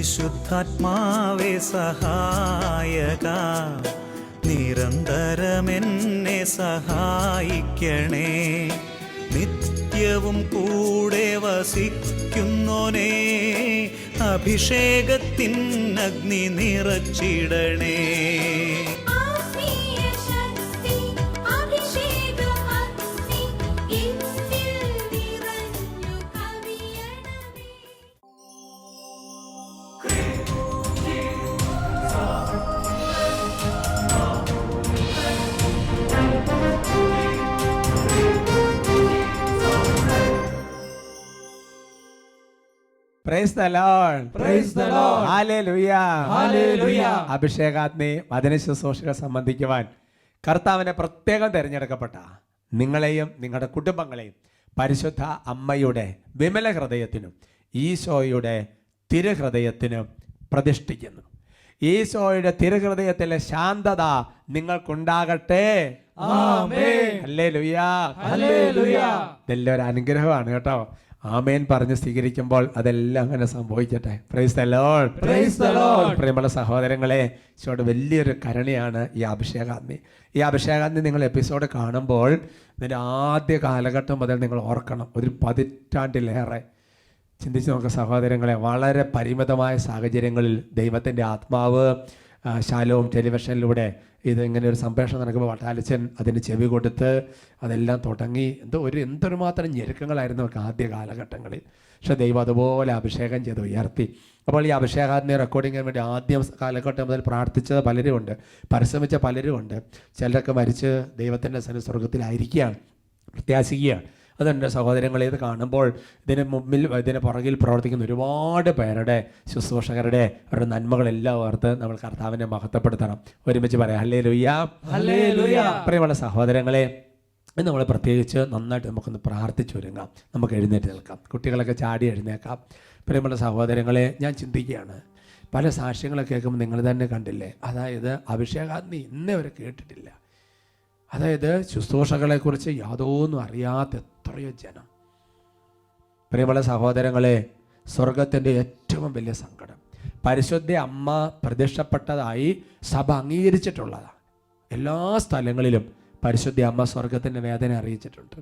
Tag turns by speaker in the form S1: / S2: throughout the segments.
S1: പരിശുദ്ധാത്മാവേ സഹായക, നിരന്തരമെന്നെ സഹായിക്കണേ. നിത്യവും കൂടെ വസിക്കുന്നോനേ, അഭിഷേകത്തിൻ അഗ്നി നിറച്ചിടണേ.
S2: Praise the Lord.
S3: Praise the Lord.
S2: Hallelujah.
S3: Hallelujah.
S2: അഭിഷേകാഗ്നി വചന ശുശ്രൂഷകൾ സംബന്ധിക്കുവാൻ കർത്താവിനെ പ്രത്യേകം തിരഞ്ഞെടുക്കപ്പെട്ട നിങ്ങളെയും നിങ്ങളുടെ കുടുംബങ്ങളെയും പരിശുദ്ധ അമ്മയുടെ വിമല ഹൃദയത്തിനും ഈശോയുടെ തിരുഹൃദയത്തിനും പ്രതിഷ്ഠിക്കുന്നു. ഈശോയുടെ തിരുഹൃദയത്തിലെ ശാന്തത നിങ്ങൾക്കുണ്ടാകട്ടെ.
S3: ആമേൻ.
S2: ഹല്ലേലൂയ.
S3: ഹല്ലേലൂയ.
S2: ഇതെല്ലാം ഒരു അനുഗ്രഹമാണ് കേട്ടോ. ആമേൻ പറഞ്ഞ് സ്വീകരിക്കുമ്പോൾ അതെല്ലാം അങ്ങനെ സംഭവിക്കട്ടെ. Price the Lord.
S3: Praise the Lord.
S2: പ്രിയമുള്ള സഹോദരങ്ങളെ, ഈശോയുടെ വലിയൊരു കരുണയാണ് ഈ അഭിഷേകാഗ്നി. ഈ അഭിഷേകാഗ്നി നിങ്ങൾ എപ്പിസോഡ് കാണുമ്പോൾ ഇതിൻ്റെ ആദ്യ കാലഘട്ടം മുതൽ നിങ്ങൾ ഓർക്കണം. ഒരു 10 പതിറ്റാണ്ടിലേറെ ചിന്തിച്ച് നോക്കുക സഹോദരങ്ങളെ. വളരെ പരിമിതമായ സാഹചര്യങ്ങളിൽ ദൈവത്തിൻ്റെ ആത്മാവ് ശാലോം ടെലിവിഷനിലൂടെ ഇതിങ്ങനെ ഒരു സംപ്രേഷണം നടക്കുമ്പോൾ വട്ടാലച്ചൻ അതിന് ചെവി കൊടുത്ത് അതെല്ലാം തുടങ്ങി. എന്തൊരു മാത്രം ഞെരുക്കങ്ങളായിരുന്നു അവർക്ക് ആദ്യ കാലഘട്ടങ്ങളിൽ. പക്ഷെ ദൈവം അതുപോലെ അഭിഷേകം ചെയ്ത് ഉയർത്തി. അപ്പോൾ ഈ അഭിഷേകാഗ്നി റെക്കോർഡിങ്ങിന് വേണ്ടി ആദ്യം കാലഘട്ടം മുതൽ പ്രാർത്ഥിച്ചത് പലരുമുണ്ട്, പരിശ്രമിച്ച പലരുമുണ്ട്. ചിലരൊക്കെ മരിച്ച് ദൈവത്തിൻ്റെ സ്വർഗത്തിലായിരിക്കുകയാണ്, പ്രത്യാശിക്കുകയാണ്. അതുകൊണ്ട് സഹോദരങ്ങളെ, ഇത് കാണുമ്പോൾ ഇതിന് പുറകിൽ പ്രവർത്തിക്കുന്ന ഒരുപാട് പേരുടെ ശുശ്രൂഷകരുടെ അവരുടെ നന്മകളെല്ലാം ഓർത്ത് നമ്മൾ കർത്താവിനെ മഹത്വപ്പെടുത്തണം. ഒരുമിച്ച് പറയാം ഹല്ലേലൂയ.
S3: ഹല്ലേലൂയ.
S2: പ്രിയമുള്ള സഹോദരങ്ങളെ, നമ്മൾ പ്രത്യേകിച്ച് നന്നായിട്ട് നമുക്കൊന്ന് പ്രാർത്ഥിച്ചൊരുങ്ങാം. നമുക്ക് എഴുന്നേറ്റ് നിൽക്കാം. കുട്ടികളൊക്കെ ചാടി എഴുന്നേക്കാം. പ്രിയമുള്ള സഹോദരങ്ങളെ, ഞാൻ ചിന്തിക്കുകയാണ്, പല സാക്ഷ്യങ്ങളൊക്കെ കേൾക്കുമ്പോൾ നിങ്ങൾ തന്നെ കണ്ടില്ലേ, അതായത് അഭിഷേകാഗ്നി ഇന്നേ വരെ കേട്ടിട്ടില്ല. അതായത് ശുശ്രൂഷകളെക്കുറിച്ച് യാതൊന്നും അറിയാത്ത എത്രയോ ജനം. പ്രിയമുള്ള സഹോദരങ്ങളെ, സ്വർഗത്തിൻ്റെ ഏറ്റവും വലിയ സങ്കടം പരിശുദ്ധ അമ്മ പ്രത്യക്ഷപ്പെട്ടതായി സഭ അംഗീകരിച്ചിട്ടുള്ളതാണ്. എല്ലാ സ്ഥലങ്ങളിലും പരിശുദ്ധ അമ്മ സ്വർഗത്തിൻ്റെ വേദന അറിയിച്ചിട്ടുണ്ട്,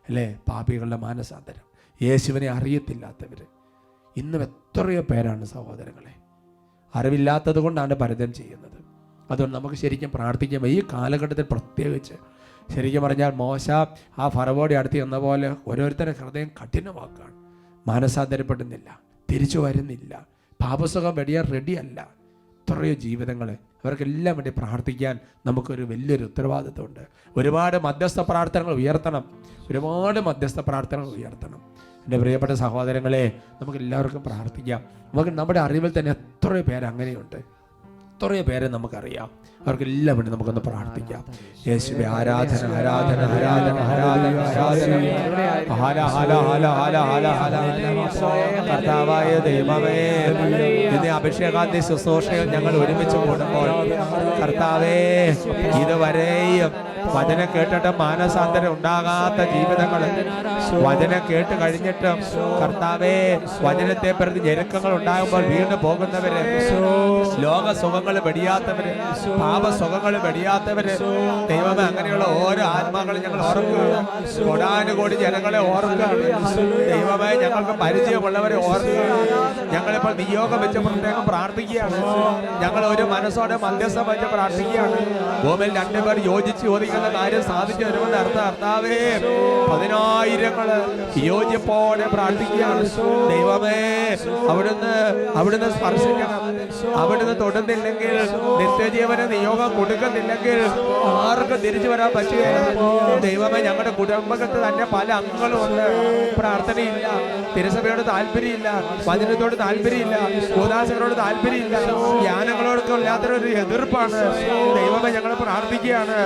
S2: അല്ലേ? പാപികളുടെ മാനസാന്തരം, യേശുവിനെ അറിയത്തില്ലാത്തവർ ഇന്നും എത്രയോ പേരാണ് സഹോദരങ്ങളെ. അറിവില്ലാത്തത് കൊണ്ടാണ് പരതം ചെയ്യുന്നത്. അതുകൊണ്ട് നമുക്ക് ശരിക്കും പ്രാർത്ഥിക്കാം. ഈ കാലഘട്ടത്തിൽ പ്രത്യേകിച്ച് ശരിക്കും പറഞ്ഞാൽ മോശ ആ ഫറവോടെ അടുത്ത് എന്ന പോലെ ഓരോരുത്തരുടെ ഹൃദയം കഠിനമാക്കുകയാണ്. മാനസാന്തരപ്പെടുന്നില്ല, തിരിച്ചു വരുന്നില്ല, പാപസുഖം വെടിയാൻ റെഡിയല്ല. എത്രയോ ജീവിതങ്ങൾ, അവർക്കെല്ലാം വേണ്ടി പ്രാർത്ഥിക്കാൻ നമുക്കൊരു വലിയൊരു ഉത്തരവാദിത്വമുണ്ട്. ഒരുപാട് മധ്യസ്ഥ പ്രാർത്ഥനകൾ ഉയർത്തണം, ഒരുപാട് മധ്യസ്ഥ പ്രാർത്ഥനകൾ ഉയർത്തണം. എൻ്റെ പ്രിയപ്പെട്ട സഹോദരങ്ങളെ, നമുക്ക് എല്ലാവർക്കും പ്രാർത്ഥിക്കാം. നമ്മുടെ അറിവിൽ തന്നെ എത്രയോ പേര് അങ്ങനെയുണ്ട്, എത്രയോ പേരെ നമുക്കറിയാം. അവർക്കെല്ലാം വേണ്ടി നമുക്കൊന്ന് പ്രാർത്ഥിക്കാം. യേശുവേ, ആരാധന ആരാധന ആരാധന ആരാധന ആരാധന. കർത്താവായ ദൈവമേ, ഇന്ന് അഭിഷേകാഗ്നി ശുശ്രൂഷകൾ ഞങ്ങൾ ഒരുമിച്ച് കൂടുമ്പോൾ കർത്താവേ, ഇതുവരെയും വചനം കേട്ടിട്ട് മാനസാന്തരം ഉണ്ടാകാത്ത ജീവിതങ്ങൾ, വചനം കേട്ട് കഴിഞ്ഞിട്ടും കർത്താവേ വചനത്തെ പ്രതി ഞെരുക്കങ്ങൾ ഉണ്ടാകുമ്പോൾ വീണ്ടും പോകുന്നവര്, ലോക സുഖങ്ങൾ വെടിയാത്തവര്, പാപസുഖങ്ങൾ വെടിയാത്തവര്, ദൈവമേ, അങ്ങനെയുള്ള ഓരോ ആത്മാക്കളും ഞങ്ങൾ ഓർക്കുക. കോടാനുകോടി ജനങ്ങളെ ഓർക്കുക. ദൈവമേ, ഞങ്ങൾക്ക് പരിചയമുള്ളവരെ ഓർക്കുക. ഞങ്ങളിപ്പോൾ നിയോഗം വെച്ച് പ്രത്യേകം പ്രാർത്ഥിക്കുകയാണ്. ഞങ്ങൾ ഒരു മനസ്സോടെ മധ്യസ്ഥം വെച്ച് പ്രാർത്ഥിക്കുകയാണ്. ഭൂമിയിൽ 2 പേർ യോജിച്ച് യോജിക്കുന്ന കാര്യം സാധിച്ചു വരുമെന്ന് കർത്താവേ, 10,000 യോജിപ്പോടെ പ്രാർത്ഥിക്കുകയാണ്. ദൈവമേ, അവിടുന്ന് സ്പർശിക്കണം. അവിടുന്ന് തൊടുന്നില്ലെങ്കിൽ, നിത്യജീവന നിയോഗം കൊടുക്കുന്നില്ലെങ്കിൽ ആർക്കും തിരിച്ചു വരാൻ പറ്റുകയില്ല. ദൈവമേ, ഞങ്ങളുടെ കുടുംബത്തിൽ തന്നെ പല അംഗങ്ങളും ഉണ്ട്. പ്രാർത്ഥനയില്ല, തിരുസഭയോട് താല്പര്യമില്ല, വചനത്തോട് താല്പര്യമില്ല, ഉദാസനോട് താല്പര്യമില്ല, ജ്ഞാനങ്ങളോടൊക്കെ ഇല്ലാത്തൊരു എതിർപ്പാണ്. ദൈവമേ, ഞങ്ങൾ പ്രാർത്ഥിക്കുകയാണ്.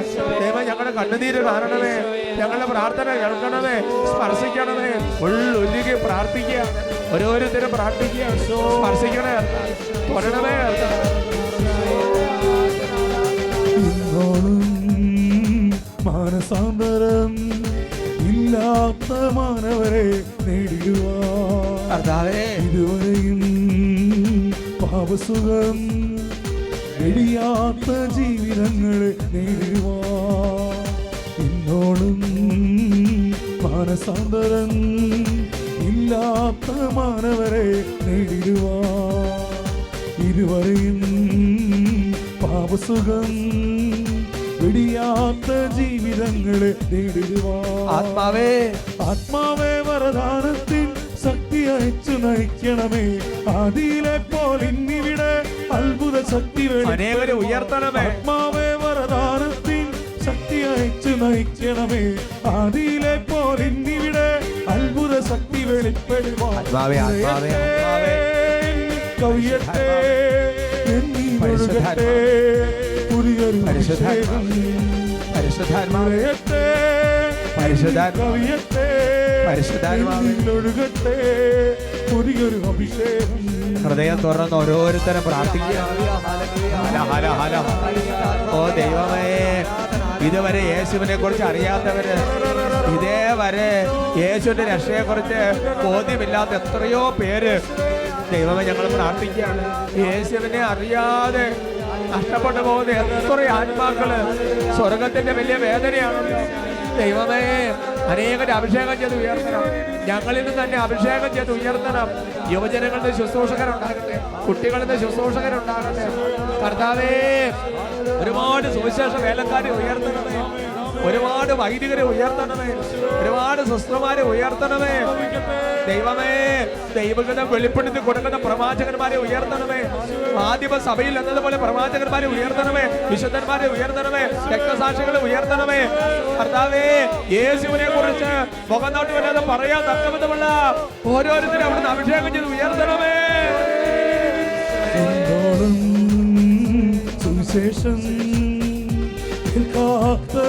S2: ദൈവം ഞങ്ങളുടെ കണ്ണുനീര് കാണണമേ, ഞങ്ങളുടെ പ്രാർത്ഥന കേൾക്കണമേ, സ്പർശിക്കണമേ. ഉള്ളൊരുക്കി പ്രാർത്ഥിക്കുക, ഓരോരുത്തരും പ്രാർത്ഥിക്കുക. സ്പർശിക്കണേ, തൊടണമേ.
S3: മാനസാന്തരം ഇല്ലാത്ത മാനവരെ നേടിടുവാൻ ഇതുവരെയും പാപസുഖം വെടിയാത്ത ജീവിതങ്ങളെ നേടുവാൻ ഇന്നോളും മാനസാന്തരം ഇല്ലാത്ത മാനവരെ നേടിടുവാൻ ഇരുവരെയും പാപസുഖം വെടിയാത്ത ജീവിതങ്ങളെ നേടിടുവാൻ ആത്മാവേ വരദാനത്തിൻ ശക്തി അയച്ചു നയിക്കണമേ ആദിയിലെ പോലിന്നിവിടെ അത്ഭുത ശക്തി
S2: ഉയർത്തണമേ
S3: ആത്മാവേ വരദാനത്തിൻ ശക്തി അയച്ചു നയിക്കണമേ ആദിയിലെ പോലിന്നിവിടെ അത്ഭുത ശക്തി വെളിപ്പെടുവാൻ കവിയട്ടെ ഒഴുകട്ടെ പുതിയൊരു അഭിഷേകം കവിയട്ടെ ഒഴുകട്ടെ പുതിയൊരു അഭിഷേകം.
S2: ഹൃദയം തുറന്ന് ഓരോരുത്തരും പ്രാർത്ഥിക്കുക. ഓ ദൈവമേ, ഇതുവരെ യേശുവിനെ കുറിച്ച് അറിയാത്തവര്, ഇതേവരെ യേശുവിന്റെ രക്ഷയെ കുറിച്ച് ബോധ്യമില്ലാത്ത എത്രയോ പേര് ദൈവമേ ഞങ്ങൾ പ്രാർത്ഥിക്കുകയാണ്. യേശുവിനെ അറിയാതെ നഷ്ടപ്പെട്ടു പോകുന്ന എത്ര ആത്മാക്കള്. സ്വർഗത്തിന്റെ വലിയ വേദനയാണ് ദൈവമേ. അനേകരെ അഭിഷേകം ചെയ്ത് ഉയർത്തണം. ഞങ്ങളിൽ നിന്ന് തന്നെ അഭിഷേകം ചെയ്ത് ഉയർത്തണം. യുവജനങ്ങളുടെ ശുശ്രൂഷകരുണ്ടാകട്ടെ, കുട്ടികളുടെ ശുശ്രൂഷകരുണ്ടാകട്ടെ. കർത്താവേ, ഒരുപാട് സുവിശേഷ വേലക്കാരെ ഉയർത്തണമേ, ഒരുപാട് വൈദികരെ ഉയർത്തണമേ, ഒരുപാട് സിസ്റ്റർമാരെ ഉയർത്തണമേ. ദൈവമേ, ദൈവഗതം വെളിപ്പെടുത്തി കൊടുക്കുന്ന പ്രവാചകന്മാരെ ഉയർത്തണമേ. ആദിമ സഭയിൽ എന്നതുപോലെ പ്രവാചകന്മാരെ ഉയർത്തണമേ, വിശുദ്ധന്മാരെ ഉയർത്തണമേ, രക്തസാക്ഷികളെ ഉയർത്തണമേ. കർത്താവേ, യേശുവിനെ കുറിച്ച് മുഖന്നോട്ട് വരാതെ പറയാൻ തക്കവിധമുള്ള ഓരോരുത്തരും അവിടുന്ന് അഭിഷേകം ചെയ്ത് ഉയർത്തണമേ.
S3: സുവിശേഷം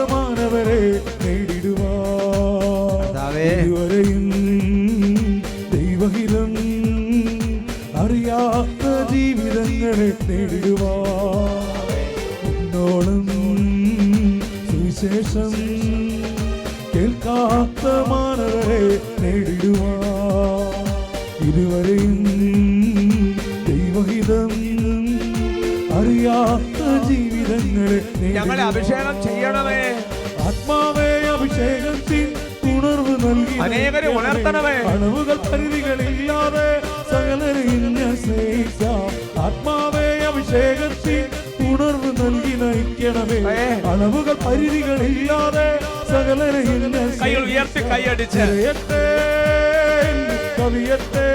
S3: മാനവരെ നേടിടുവാൻ ദൈവഹിതം അറിയാത്ത ജീവിതങ്ങളെ നേടിടുവാൻ ഇന്നോളം സുവിശേഷം കേൾക്കാത്ത മാനവരെ നേടിടുവാൻ ഇതുവരെയും ദൈവഹിതം അറിയാത്ത ജീവിതങ്ങളെ
S2: ഞങ്ങളെ അഭിഷേകം ചെയ്യണമേ.
S3: ആത്മാവേ, അഭിഷേകത്തിൽ ഉണർവ് നൽകി
S2: അനേകരെ ഉണർത്തണമേ.
S3: അളവുകൾ പരിധികളില്ലാതെ സകലരെയും ഞാൻ സ്നേഹിക്കാം. ആത്മാവേ, അഭിഷേകത്തിൽ ഉണർവ് നൽകി നയിക്കണമേ. അളവുകൾ പരിധികളില്ലാതെ സകലരെയും ഞാൻ
S2: കൈയടിച്ച്
S3: കവിയട്ടെ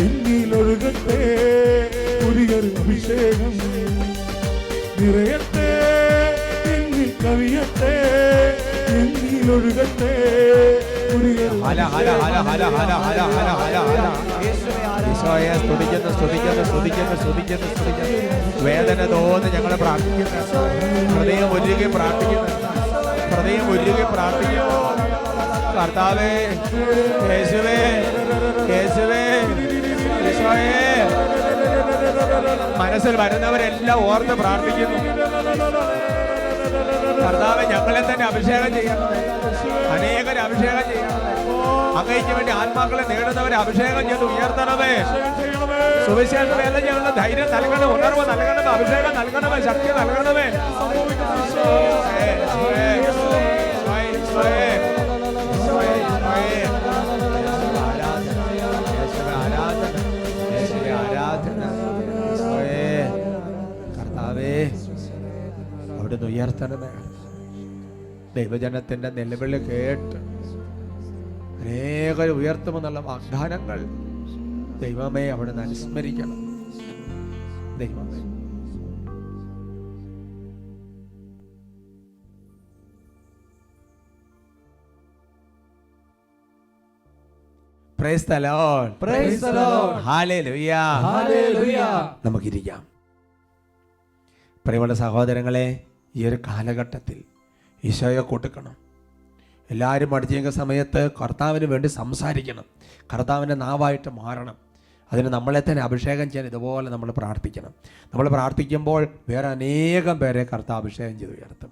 S3: എന്നിലൊഴുകട്ടെ പുതിയൊരു അഭിഷേകം നിറയട്ടെ എന്നിൽ കവിയട്ടെ എന്നിലൊഴുകട്ടെ പുതിയൊരു
S2: വേദന തോന്നി ഞങ്ങളെ പ്രാർത്ഥിക്കുന്നു. ഹൃദയം ഒരുകി പ്രാർത്ഥിക്കുന്നു. ഹൃദയം ഒരുകി പ്രാർത്ഥിക്കുന്നു. കർത്താവേ, യേശുവേ, യേശുവേ, യേശുവേ, മനസ്സിൽ വരുന്നവരെല്ലാം ഓർത്ത് പ്രാർത്ഥിക്കുന്നു. കർത്താവേ, ഞങ്ങളെ തന്നെ അഭിഷേകം ചെയ്യണമേ. അനേകരെ അഭിഷേകം ചെയ്യണമേ. അങ്ങയ്ക്ക് വേണ്ടി ആത്മാക്കളെ നേടുന്നവരെ അഭിഷേകം ചെയ്ത് ഉയർത്തണമേ. സുവിശേഷ വേല ചെയ്യുന്ന ധൈര്യം നൽകണം, ഉണർവ് നൽകണമേ, അഭിഷേകം നൽകണമേ, ശക്തി നൽകണമേ. കർത്താവേ, അവിടുന്ന് ഉയർത്തണമേ. ദൈവജനത്തിന്റെ നിലവിളി കേട്ട് അനേകം ഉയർത്തുമെന്നുള്ള വാഗ്ദാനങ്ങൾ ദൈവമേ അവിടുന്ന് അനുസ്മരിക്കണം. ദൈവമേ, Praise the Lord.
S3: Praise the Lord.
S2: Hallelujah.
S3: Hallelujah.
S2: നമുക്കിരിക്കാം. പ്രിയമുള്ള സഹോദരങ്ങളെ, ഈ ഒരു കാലഘട്ടത്തിൽ ഈശോയെ കൂട്ടിക്കണം. എല്ലാവരും മടിച്ചിരിക്കുന്ന സമയത്ത് കർത്താവിന് വേണ്ടി സംസാരിക്കണം. കർത്താവിൻ്റെ നാവായിട്ട് മാറണം. അതിന് നമ്മളെ തന്നെ അഭിഷേകം ചെയ്യാൻ ഇതുപോലെ നമ്മൾ പ്രാർത്ഥിക്കണം. നമ്മൾ പ്രാർത്ഥിക്കുമ്പോൾ വേറെ അനേകം പേരെ കർത്താവ് അഭിഷേകം ചെയ്ത് ഉയർത്തും.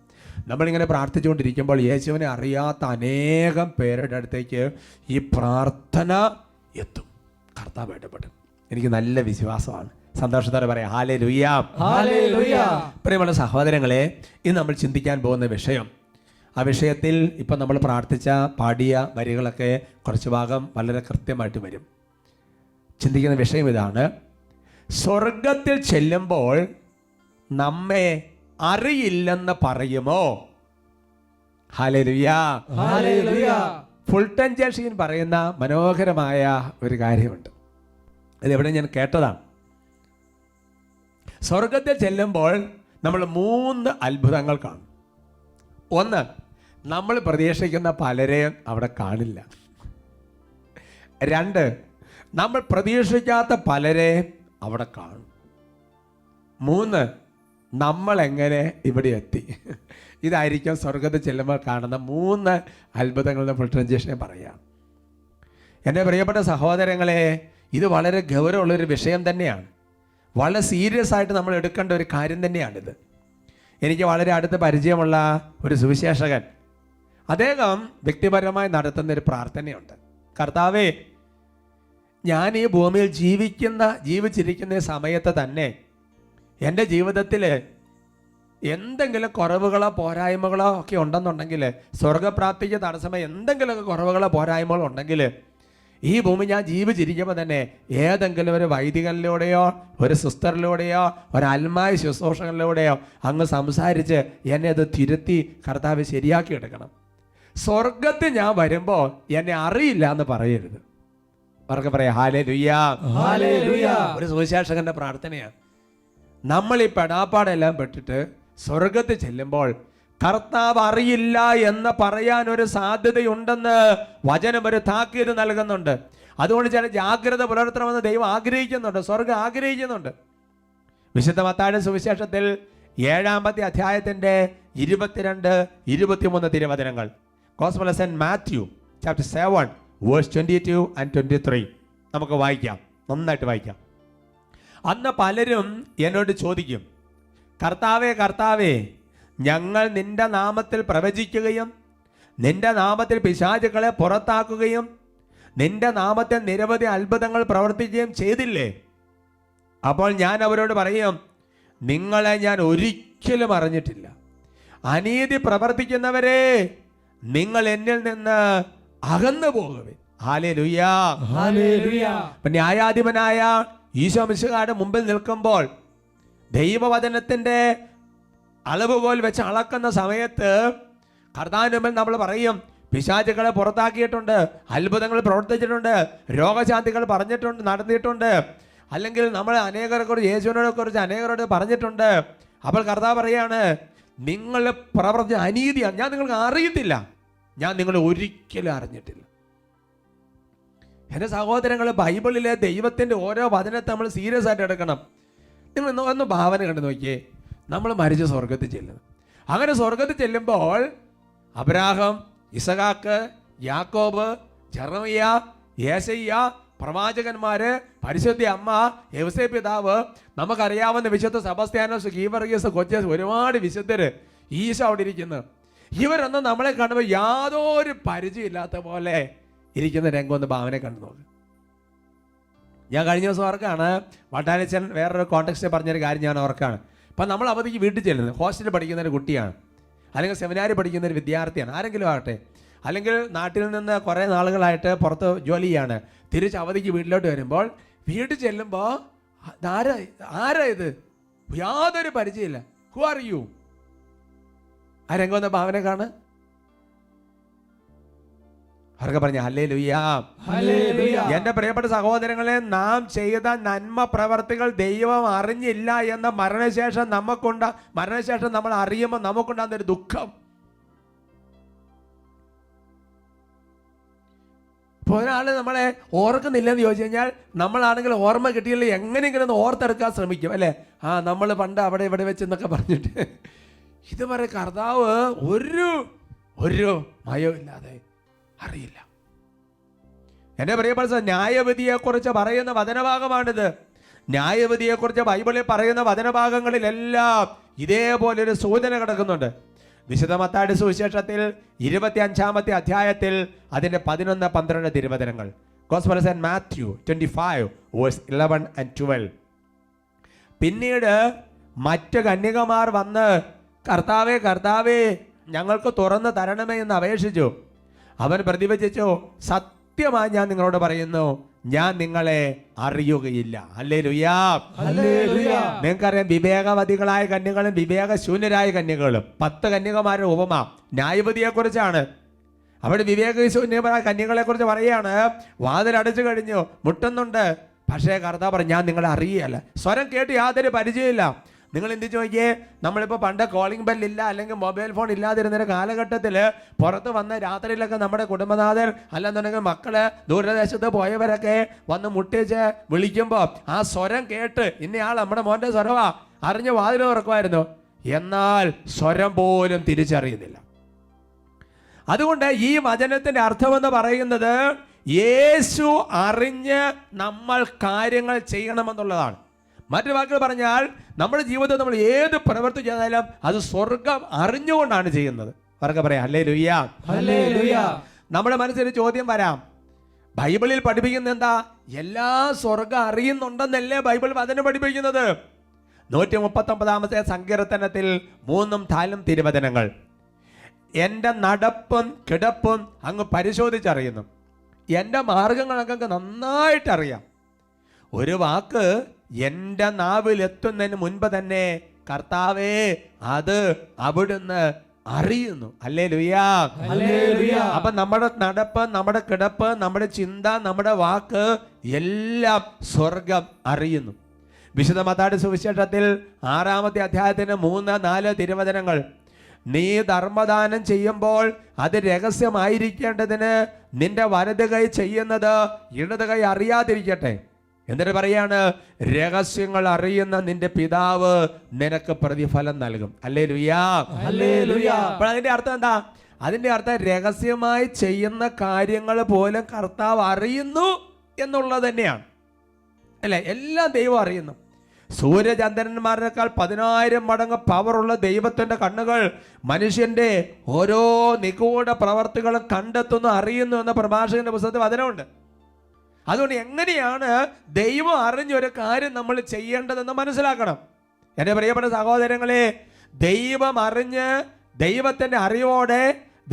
S2: നമ്മളിങ്ങനെ പ്രാർത്ഥിച്ചുകൊണ്ടിരിക്കുമ്പോൾ യേശുവിനെ അറിയാത്ത അനേകം പേരുടെ അടുത്തേക്ക് ഈ പ്രാർത്ഥന എത്തും. കർത്താവ് ഇടപെടും. എനിക്ക് നല്ല വിശ്വാസമാണ്. സന്തോഷത്തോടെ പറയാം ഹല്ലേലൂയ.
S3: ഹല്ലേലൂയ.
S2: പ്രിയമുള്ള സഹോദരങ്ങളെ, ഇന്ന് നമ്മൾ ചിന്തിക്കാൻ പോകുന്ന വിഷയം, ആ വിഷയത്തിൽ ഇപ്പം നമ്മൾ പ്രാർത്ഥിച്ച പാടിയ വരികളൊക്കെ കുറച്ച് ഭാഗം വളരെ കൃത്യമായിട്ട് വരും. ചിന്തിക്കുന്ന വിഷയം ഇതാണ്: സ്വർഗത്തിൽ ചെല്ലുമ്പോൾ നമ്മെ അറിയില്ലെന്ന് പറയുമോ? ഹല്ലേലൂയ.
S3: ഹല്ലേലൂയ.
S2: ഫുൾട്ടൻ ജേഷീൻ പറയുന്ന മനോഹരമായ ഒരു കാര്യമുണ്ട്. ഇതെവിടെ ഞാൻ കേട്ടതാണ്. സ്വർഗത്തിൽ ചെല്ലുമ്പോൾ നമ്മൾ 3 അത്ഭുതങ്ങൾ കാണും. ഒന്ന്, നമ്മൾ പ്രതീക്ഷിക്കുന്ന പലരെയും അവിടെ കാണില്ല. 2, നമ്മൾ പ്രതീക്ഷിക്കാത്ത പലരെ അവിടെ കാണും. 3, നമ്മൾ എങ്ങനെ ഇവിടെ എത്തി. ഇതായിരിക്കും സ്വർഗത്തിൽ ചെല്ലുമ്പോൾ കാണുന്ന 3 അത്ഭുതങ്ങളുടെ ഫുൾട്രൻജേഷനെ പറയാം. എൻ്റെ പ്രിയപ്പെട്ട സഹോദരങ്ങളെ, ഇത് വളരെ ഗൗരവമുള്ളൊരു വിഷയം തന്നെയാണ്. വളരെ സീരിയസ് ആയിട്ട് നമ്മൾ എടുക്കേണ്ട ഒരു കാര്യം തന്നെയാണിത്. എനിക്ക് വളരെ അടുത്ത് പരിചയമുള്ള ഒരു സുവിശേഷകൻ, അദ്ദേഹം വ്യക്തിപരമായി നടത്തുന്ന ഒരു പ്രാർത്ഥനയുണ്ട്. കർത്താവേ, ഞാൻ ഈ ഭൂമിയിൽ ജീവിച്ചിരിക്കുന്ന സമയത്ത് തന്നെ എൻ്റെ ജീവിതത്തിൽ എന്തെങ്കിലും കുറവുകളോ പോരായ്മകളോ ഒക്കെ ഉണ്ടെന്നുണ്ടെങ്കിൽ, സ്വർഗപ്രാപ്തിക്ക് തടസ്സമായി എന്തെങ്കിലുമൊക്കെ കുറവുകളോ പോരായ്മകളോ ഉണ്ടെങ്കിൽ, ഈ ഭൂമി ഞാൻ ജീവിച്ചിരിക്കുമ്പോൾ തന്നെ ഏതെങ്കിലും ഒരു വൈദികനിലൂടെയോ ഒരു സിസ്റ്ററിലൂടെയോ ഒരു അൽമായ ശുശ്രൂഷകളിലൂടെയോ അങ്ങ് സംസാരിച്ച് എന്നെ അത് തിരുത്തി കർത്താവ് ശരിയാക്കി എടുക്കണം. സ്വർഗത്തിൽ ഞാൻ വരുമ്പോൾ എന്നെ അറിയില്ല എന്ന് പറയരുത്. അവർക്ക് പറയാം ഹല്ലേലൂയ.
S3: ഹല്ലേലൂയ.
S2: ഒരു സുവിശേഷകന്റെ പ്രാർത്ഥനയാണ്. നമ്മൾ ഈ പെടാപ്പാടെല്ലാം പെട്ടിട്ട് സ്വർഗത്തിൽ ചെല്ലുമ്പോൾ കർത്താവ് അറിയില്ല എന്ന് പറയാൻ ഒരു സാധ്യതയുണ്ടെന്ന് വചനം ഒരു താക്കീത് നൽകുന്നുണ്ട്. അതുകൊണ്ട് ചില ജാഗ്രത പുലർത്തണമെന്ന് ദൈവം ആഗ്രഹിക്കുന്നുണ്ട്, സ്വർഗം ആഗ്രഹിക്കുന്നുണ്ട്. വിശുദ്ധ മത്തായിയുടെ സുവിശേഷത്തിൽ 7-ാമത്തെ അധ്യായത്തിന്റെ 22, 23 തിരുവചനങ്ങൾ. Gospel of St. Matthew, chapter 7, verse 22 and 23. നമുക്ക് വായിക്കാം, നന്നായിട്ട് വായിക്കാം. അന്ന് പലരും എന്നോട് ചോദിക്കും, കർത്താവേ കർത്താവേ, ഞങ്ങൾ നിന്റെ നാമത്തിൽ പ്രവചിക്കുകയും നിന്റെ നാമത്തിൽ പിശാചുക്കളെ പുറത്താക്കുകയും നിന്റെ നാമത്തിൽ നിരവധി അത്ഭുതങ്ങൾ പ്രവർത്തിക്കുകയും ചെയ്തില്ലേ? അപ്പോൾ ഞാൻ അവരോട് പറയും, നിങ്ങളെ ഞാൻ ഒരിക്കലും അറിഞ്ഞിട്ടില്ല. അനീതി പ്രവർത്തിക്കുന്നവരെ, നിങ്ങൾ എന്നിൽ നിന്ന് അകന്നു പോകുവിൻ. ഹല്ലേലൂയ.
S3: ഹല്ലേലൂയ.
S2: ന്യായാധിപനായ ഈശോ മിശിഹായുടെ മുമ്പിൽ നിൽക്കുമ്പോൾ ദൈവവചനത്തിന്റെ അളവുകോൽ വെച്ച് അളക്കുന്ന സമയത്ത് കർത്താവിന്റെ മുമ്പിൽ നമ്മൾ പറയും, പിശാചുക്കളെ പുറത്താക്കിയിട്ടുണ്ട്, അത്ഭുതങ്ങൾ പ്രവർത്തിച്ചിട്ടുണ്ട്, രോഗശാന്തികൾ പറഞ്ഞിട്ടുണ്ട്, നടന്നിട്ടുണ്ട്, അല്ലെങ്കിൽ നമ്മൾ അനേകരെ കുറിച്ച്, യേശുവിനെ കുറിച്ച് അനേകരോട് പറഞ്ഞിട്ടുണ്ട്. അപ്പോൾ കർത്താവ് പറയാണ്, നിങ്ങൾ പ്രവർത്തിച്ച അനീതിയാണ്, ഞാൻ നിങ്ങൾക്ക് അറിയത്തില്ല, ഞാൻ നിങ്ങളെ ഒരിക്കലും അറിഞ്ഞിട്ടില്ല. എൻ്റെ സഹോദരങ്ങൾ, ബൈബിളിലെ ദൈവത്തിൻ്റെ ഓരോ വചനത്തെ നമ്മൾ സീരിയസ് ആയിട്ട് എടുക്കണം. നിങ്ങൾ ഒന്ന് ഭാവന കണ്ടു നോക്കിയേ, നമ്മൾ മരിച്ച് സ്വർഗത്തിൽ ചെല്ലുന്നു. അങ്ങനെ സ്വർഗത്തിൽ ചെല്ലുമ്പോൾ അബ്രാഹാം, ഇസഹാക്ക്, യാക്കോബ്, ജെറമിയ, യേശയ്യ, പ്രവാചകന്മാര്, പരിശുദ്ധ അമ്മ, യൗസേപ്പ് പിതാവ്, നമുക്കറിയാവുന്ന വിശുദ്ധ സെബസ്ത്യാനോസ്, ഗീവർഗീസ്, കൊച്ചേസ്, ഒരുപാട് വിശുദ്ധര് ഈശോ അവിടെ ഇരിക്കുന്നു. ഇവരൊന്നും നമ്മളെ കാണുമ്പോൾ യാതൊരു പരിചയമില്ലാത്ത പോലെ ഇരിക്കുന്ന രംഗം ഒന്ന് ഭാവനെ കണ്ടു നോക്ക്. ഞാൻ കഴിഞ്ഞ ദിവസം ഓർക്കാണ്, വട്ടാനച്ചൻ വേറൊരു കോണ്ടെക്സ്റ്റ് പറഞ്ഞൊരു കാര്യം ഞാൻ ഓർക്കാണ്. അപ്പം നമ്മൾ അവധിക്ക് വീട്ടിൽ ചെല്ലുന്നത്, ഹോസ്റ്റലിൽ പഠിക്കുന്ന ഒരു കുട്ടിയാണ്, അല്ലെങ്കിൽ സെമിനാരി പഠിക്കുന്ന ഒരു വിദ്യാർത്ഥിയാണ്, ആരെങ്കിലും ആകട്ടെ, അല്ലെങ്കിൽ നാട്ടിൽ നിന്ന് കുറേ നാളുകളായിട്ട് പുറത്ത് ജോലി ചെയ്യാണ്, തിരിച്ച് അവധിക്ക് വീട്ടിലോട്ട് വരുമ്പോൾ വീട്ടിൽ ചെല്ലുമ്പോൾ ആരാ ഇത്, യാതൊരു പരിചയമില്ല. Who are you? ആ രംഗം ഒന്ന് ഭാവന കാണുക. അവർക്ക് പറഞ്ഞ ഹല്ലേലൂയ.
S3: ഹല്ലേലൂയ.
S2: എന്റെ പ്രിയപ്പെട്ട സഹോദരങ്ങളെ, നാം ചെയ്ത നന്മ പ്രവർത്തികൾ ദൈവം അറിഞ്ഞില്ല എന്ന മരണശേഷം നമ്മൾ അറിയുമ്പോൾ നമുക്കുണ്ടാകുന്നൊരു ദുഃഖം. ഇപ്പോൾ ഒരാൾ നമ്മളെ ഓർക്കുന്നില്ലെന്ന് ചോദിച്ചു കഴിഞ്ഞാൽ, നമ്മളാണെങ്കിൽ ഓർമ്മ കിട്ടിയില്ല എങ്ങനെയെങ്കിലും ഒന്ന് ഓർത്തെടുക്കാൻ ശ്രമിക്കും, അല്ലേ? നമ്മൾ പണ്ട് അവിടെ ഇവിടെ വെച്ചെന്നൊക്കെ പറഞ്ഞിട്ട്. ഇതുവരെ കർത്താവ് ഒരു മയമില്ലാതെ അറിയില്ല. എൻ്റെ പ്രിയപ്പെട്ട, ന്യായവിധിയെക്കുറിച്ച് പറയുന്ന വചനഭാഗമാണിത്. ന്യായവിധിയെക്കുറിച്ച് ബൈബിളിൽ പറയുന്ന വചനഭാഗങ്ങളിലെല്ലാം ഇതേപോലൊരു സൂചന കിടക്കുന്നുണ്ട്. വിശുദ്ധ മത്തായിയുടെ സുവിശേഷത്തിൽ 25-ാമത്തെ അധ്യായത്തിൽ അതിൻ്റെ 11-12 തിരുവചനങ്ങൾ. Gospel of St. Matthew 25, verse 11 and 12. പിന്നീട് മറ്റ് കന്യകമാർ വന്ന് കർത്താവേ കർത്താവേ ഞങ്ങൾക്ക് തുറന്ന് തരണമേ എന്ന് അപേക്ഷിച്ചു. അവൻ പ്രതിവചിച്ചു, സത്യമായി ഞാൻ നിങ്ങളോട് പറയുന്നു, ഞാൻ നിങ്ങളെ അറിയുകയില്ല. ഹല്ലേലൂയാ.
S3: ഹല്ലേലൂയാ.
S2: നിങ്ങൾക്കറിയാം, വിവേകവതികളായ കന്യകളും വിവേകശൂന്യരായ കന്യകളും. 10 കന്യകമാരുടെ ഉപമ ന്യായവതിയെ കുറിച്ചാണ്. അവിടെ വിവേകശൂന്യരായ കന്യകളെ കുറിച്ച് പറയുകയാണ്, വാതിലടച്ചു കഴിഞ്ഞു, മുട്ടുന്നുണ്ട്, പക്ഷേ കർത്താവ് പറഞ്ഞു ഞാൻ നിങ്ങളെ അറിയുകയല്ല. സ്വരം കേട്ട് യാതൊരു പരിചയമില്ല. നിങ്ങൾ എന്ത് ചോദിക്കേ, നമ്മളിപ്പോൾ പണ്ട് കോളിംഗ് ബെല്ലില്ല അല്ലെങ്കിൽ മൊബൈൽ ഫോൺ ഇല്ലാതിരുന്നൊരു കാലഘട്ടത്തിൽ പുറത്ത് വന്ന രാത്രിയിലൊക്കെ നമ്മുടെ കുടുംബനാഥൻ അല്ലെന്നുണ്ടെങ്കിൽ മക്കള് ദൂരദേശത്ത് പോയവരൊക്കെ വന്ന് മുട്ടിച്ച് വിളിക്കുമ്പോൾ ആ സ്വരം കേട്ട് ഇന്നയാൾ നമ്മുടെ മോൻ്റെ സ്വരമാ അറിഞ്ഞ് വാതിൽ തുറക്കുമായിരുന്നു. എന്നാൽ സ്വരം പോലും തിരിച്ചറിയുന്നില്ല. അതുകൊണ്ട് ഈ വചനത്തിന്റെ അർത്ഥമെന്ന് പറയുന്നത് യേശു അറിഞ്ഞ് നമ്മൾ കാര്യങ്ങൾ ചെയ്യണമെന്നുള്ളതാണ്. മറ്റു വാക്കുകൾ പറഞ്ഞാൽ നമ്മുടെ ജീവിതത്തിൽ നമ്മൾ ഏത് പ്രവൃത്തി ചെയ്താലും അത് സ്വർഗം അറിഞ്ഞുകൊണ്ടാണ് ചെയ്യുന്നത്. അവർക്ക് പറയാം ഹല്ലേലൂയാ.
S3: ഹല്ലേലൂയാ.
S2: നമ്മുടെ മനസ്സിൽ ചോദ്യം വരാം, ബൈബിളിൽ പഠിപ്പിക്കുന്നത് എന്താ? എല്ലാ സ്വർഗം അറിയുന്നുണ്ടെന്നല്ലേ ബൈബിൾ വചനം പഠിപ്പിക്കുന്നത്? 139 സങ്കീർത്തനത്തിൽ 3 തിരുവചനങ്ങൾ. എൻ്റെ നടപ്പും കിടപ്പും അങ്ങ് പരിശോധിച്ചറിയുന്നു, എൻ്റെ മാർഗങ്ങളൊക്കെ നന്നായിട്ടറിയാം. ഒരു വാക്ക് എൻ്റെ നാവിൽ എത്തുന്നതിന് മുൻപ് തന്നെ കർത്താവേ അത് അവിടുന്ന് അറിയുന്നു. ഹല്ലേലൂയാ.
S3: ഹല്ലേലൂയാ.
S2: അപ്പൊ നമ്മുടെ നടപ്പ്, നമ്മുടെ കിടപ്പ്, നമ്മുടെ ചിന്ത, നമ്മുടെ വാക്ക് എല്ലാം സ്വർഗം അറിയുന്നു. വിശുദ്ധ മത്തായിയുടെ സുവിശേഷത്തിൽ 6-ാമത്തെ അധ്യായത്തിന് 3-4 തിരുവചനങ്ങൾ. നീ ധർമ്മദാനം ചെയ്യുമ്പോൾ അത് രഹസ്യമായിരിക്കേണ്ടതിന് നിന്റെ വലത് കൈ ചെയ്യുന്നത് ഇടത് കൈ അറിയാതിരിക്കട്ടെ. എന്നിട്ട് പറയാണ്, രഹസ്യങ്ങൾ അറിയുന്ന നിന്റെ പിതാവ് നിനക്ക് പ്രതിഫലം നൽകും. ഹല്ലേലൂയാ.
S3: ഹല്ലേലൂയാ.
S2: അപ്പോൾ അതിന്റെ അർത്ഥം എന്താ? അതിന്റെ അർത്ഥം രഹസ്യമായി ചെയ്യുന്ന കാര്യങ്ങൾ പോലും കർത്താവ് അറിയുന്നു എന്നുള്ളത് തന്നെയാണ്, അല്ലെ? എല്ലാം ദൈവം അറിയുന്നു. സൂര്യചന്ദ്രന്മാരെക്കാൾ 10,000 മടങ്ങ് പവറുള്ള ദൈവത്തിന്റെ കണ്ണുകൾ മനുഷ്യന്റെ ഓരോ നിഗൂഢ പ്രവർത്തികളും കണ്ടെത്തുന്നു, അറിയുന്നു എന്ന പ്രഭാഷകന്റെ പുസ്തകത്തിൽ വചനമുണ്ട്. അതുകൊണ്ട് എങ്ങനെയാണ് ദൈവം അറിഞ്ഞൊരു കാര്യം നമ്മൾ ചെയ്യേണ്ടതെന്ന് മനസ്സിലാക്കണം. എൻ്റെ പ്രിയപ്പെട്ട സഹോദരങ്ങളെ, ദൈവം അറിഞ്ഞ് ദൈവത്തിൻ്റെ അറിവോടെ,